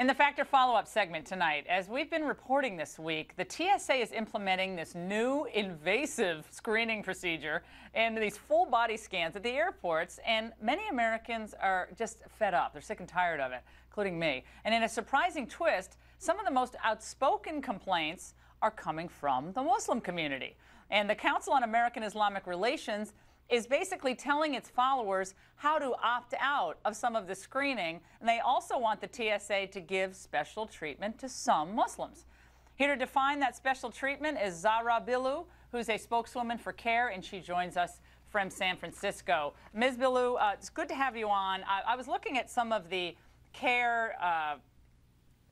In the Factor follow-up segment tonight, as we've been reporting this week, the TSA is implementing this new invasive screening procedure and these full body scans at the airports, and many Americans are just fed up. They're sick and tired of it, including me. And in a surprising twist, some of the most outspoken complaints are coming from the Muslim community. And the Council on American Islamic Relations is basically telling its followers how to opt out of some of the screening, and they also want the TSA to give special treatment to some Muslims. Here to define that special treatment is Zahra Billoo, who's a spokeswoman for CAIR, and she joins us from San Francisco. Ms. Billoo, it's good to have you on. I was looking at some of the CAIR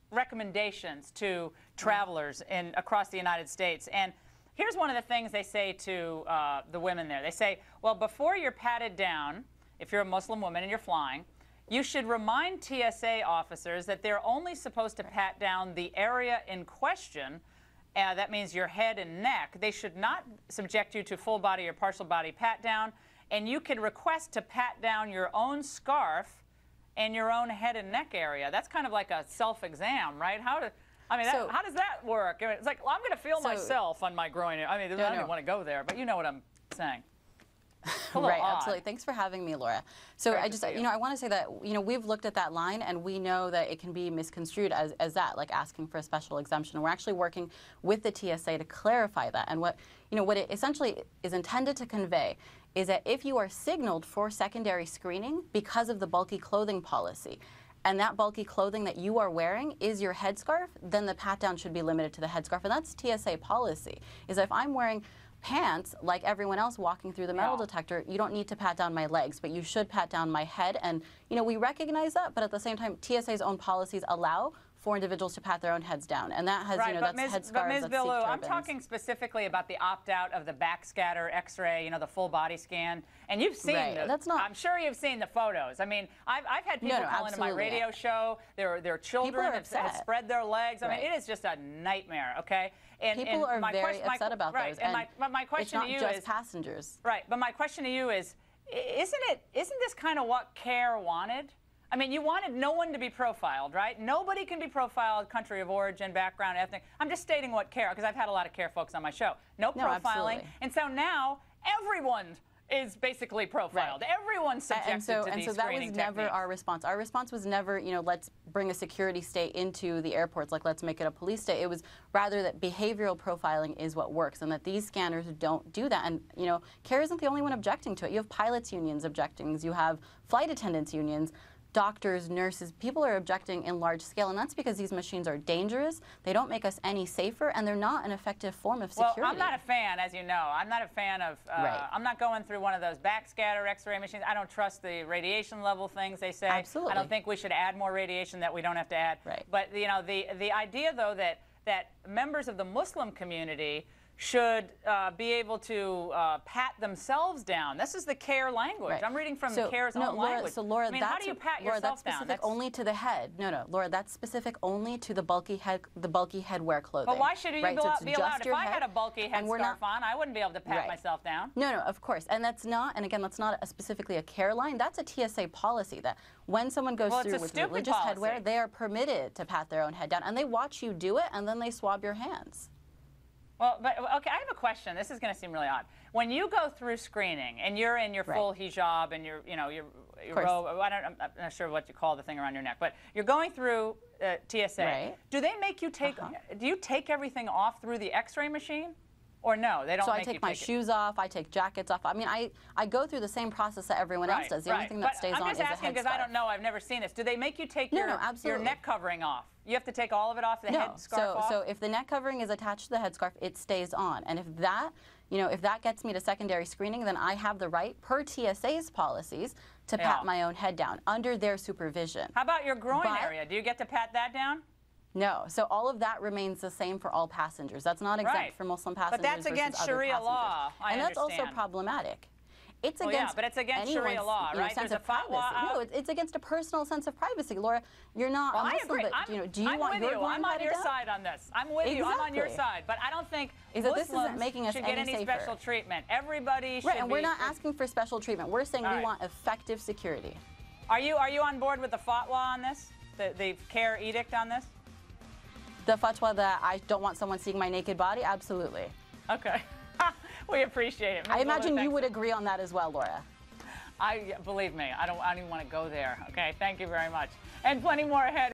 recommendations to travelers across the United States, and here's one of the things they say to the women there. They say, well, before you're patted down, if you're a Muslim woman and you're flying, you should remind TSA officers that they're only supposed to pat down the area in question. That means your head and neck. They should not subject you to full body or partial body pat down. And you can request to pat down your own scarf and your own head and neck area. That's kind of like a self-exam, right? How does that work? I mean, it's like, well, I'm going to feel myself on my groin. I mean, I don't want to go there, but you know what I'm saying. Right, absolutely. Thanks for having me, Laura. So I want to say that, we've looked at that line and we know that it can be misconstrued as that, like asking for a special exemption. And we're actually working with the TSA to clarify that. And what it essentially is intended to convey is that if you are signaled for secondary screening because of the bulky clothing policy, and that bulky clothing that you are wearing is your headscarf, then the pat down should be limited to the headscarf. And that's TSA policy, is that if I'm wearing pants like everyone else walking through the metal detector, you don't need to pat down my legs, but you should pat down my head. And we recognize that, but at the same time, TSA's own policies allow for individuals to pat their own heads down, and that has, that's headscarves, but Ms. that's Billoo, Sikh I'm turbans. talking specifically about the opt-out of the backscatter X-ray, the full body scan, and you've seen I'm sure you've seen the photos. I mean, I've had people call into my radio show. Their children have spread their legs. I mean, it is just a nightmare. Okay, and people are very upset about those. And my question to you is, it's not just passengers. Right, but my question to you is, isn't this kind of what CAIR wanted? I mean, you wanted no one to be profiled, right? Nobody can be profiled, country of origin, background, ethnic. I'm just stating what CAIR, because I've had a lot of CAIR folks on my show. No profiling. Absolutely. And so now everyone is basically profiled. Everyone's subjected to these screening techniques. That was never our response. Our response was never, let's bring a security state into the airports, like let's make it a police state. It was rather that behavioral profiling is what works, and that these scanners don't do that. And CAIR isn't the only one objecting to it. You have pilots unions objecting. You have flight attendants unions. Doctors, nurses, people are objecting in large scale, and that's because these machines are dangerous, they don't make us any safer, and they're not an effective form of security. Well, I'm not a fan, as you know. I'm not a fan of, I'm not going through one of those backscatter X-ray machines. I don't trust the radiation level things they say. Absolutely. I don't think we should add more radiation that we don't have to add. Right. But, the idea, though, that members of the Muslim community should be able to pat themselves down. This is the CAIR language. Right. I'm reading from CAIR's own language. So Laura, I mean, how do you pat yourself down? That's specific only to the head. No, Laura, that's specific only to the bulky headwear clothing. But why should you be allowed? If I had a bulky headscarf on, I wouldn't be able to pat myself down. No, of course. And that's not, and again, that's not specifically a CAIR line. That's a TSA policy that when someone goes through with religious headwear, they are permitted to pat their own head down. And they watch you do it, and then they swab your hands. Well, okay, I have a question. This is going to seem really odd. When you go through screening and you're in your full hijab and your robe, I'm not sure what you call the thing around your neck, but you're going through TSA. Right. Do they make you take? Do you take everything off through the X-ray machine? Or no, they don't. So I take my shoes off, I take jackets off. I mean, I go through the same process that everyone else does. The only thing that stays on is a headscarf. I'm just asking because I don't know. I've never seen this. Do they make you take your neck covering off? You have to take all of it off, the headscarf off? So if the neck covering is attached to the headscarf, it stays on. And if that, if that gets me to secondary screening, then I have the right, per TSA's policies, to pat my own head down under their supervision. How about your groin area? Do you get to pat that down? No. So all of that remains the same for all passengers. That's not exempt for Muslim passengers. But that's against Sharia law. And that's also problematic. It's against but it's against Sharia law, right? Sense of privacy. No, it's against a personal sense of privacy. Laura, you're not a Muslim, but do you want your groin I'm on your down? side on this. I'm with you. I'm on your side. But I don't think Muslims should get any special treatment. Everybody should be. And we're not asking for special treatment. We're saying we want effective security. Are you on board with the fatwa on this? the CAIR edict on this? The fatwa that I don't want someone seeing my naked body? Absolutely. Okay. We appreciate it. I imagine you would agree on that as well, Laura. Believe me, I don't even want to go there. Okay, thank you very much. And plenty more ahead.